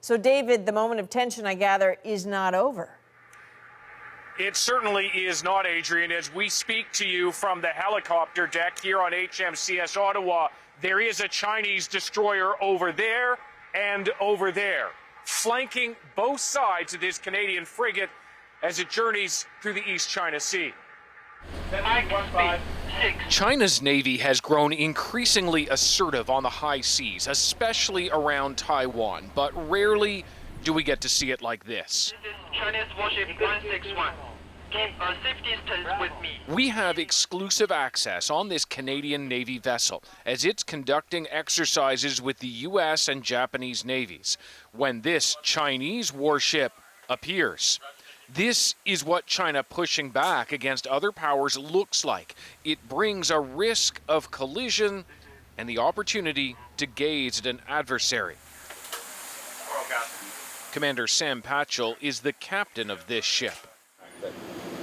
So, David, the moment of tension, I gather, is not over. It certainly is not, Adrienne. As we speak to you from the helicopter deck here on HMCS Ottawa, there is a Chinese destroyer over there and over there, flanking both sides of this Canadian frigate as it journeys through the East China Sea. China's Navy has grown increasingly assertive on the high seas, especially around Taiwan, but rarely do we get to see it like this. This is Chinese warship 161. Keep a safe distance with me. We have exclusive access on this Canadian Navy vessel as it's conducting exercises with the U.S. and Japanese navies when this Chinese warship appears. This is what China pushing back against other powers looks like. It brings a risk of collision and the opportunity to gaze at an adversary. Commander Sam Patchell is the captain of this ship.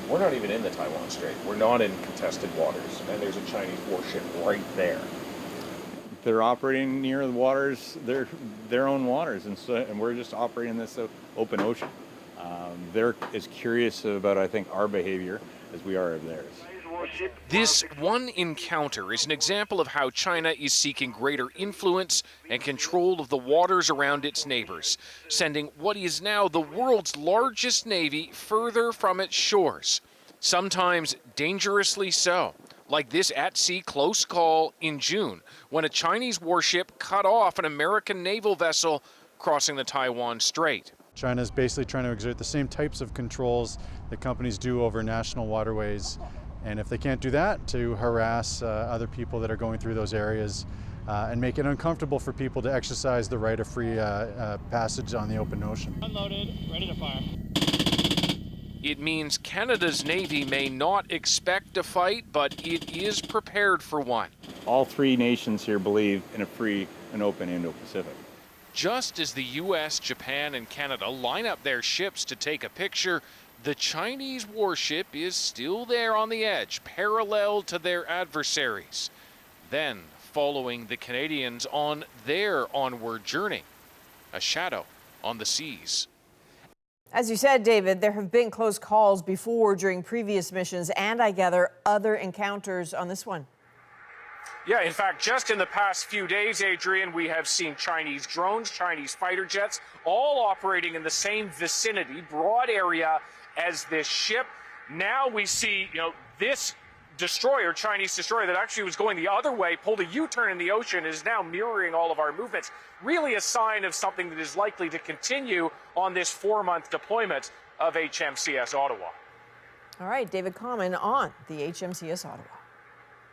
We're not even in the Taiwan Strait. We're not in contested waters, and there's a Chinese warship right there. They're operating near the waters, their own waters, and we're just operating in this open ocean. They're as curious about, I think, our behavior as we are of theirs. This one encounter is an example of how China is seeking greater influence and control of the waters around its neighbors, sending what is now the world's largest navy further from its shores, sometimes dangerously so, like this at-sea close call in June, when a Chinese warship cut off an American naval vessel crossing the Taiwan Strait. China is basically trying to exert the same types of controls that companies do over national waterways. And if they can't do that, to harass other people that are going through those areas and make it uncomfortable for people to exercise the right of free passage on the open ocean. Unloaded, ready to fire. It means Canada's Navy may not expect a fight, but it is prepared for one. All three nations here believe in a free and open Indo-Pacific. Just as the U.S., Japan, and Canada line up their ships to take a picture, the Chinese warship is still there on the edge, parallel to their adversaries. Then, following the Canadians on their onward journey, a shadow on the seas. As you said, David, there have been close calls before during previous missions, and I gather other encounters on this one. Yeah, in fact, just in the past few days, Adrienne, we have seen Chinese drones, Chinese fighter jets, all operating in the same vicinity, broad area as this ship. Now we see, this destroyer, Chinese destroyer that actually was going the other way, pulled a U-turn in the ocean, is now mirroring all of our movements. Really a sign of something that is likely to continue on this 4-month deployment of HMCS Ottawa. All right, David Common on the HMCS Ottawa.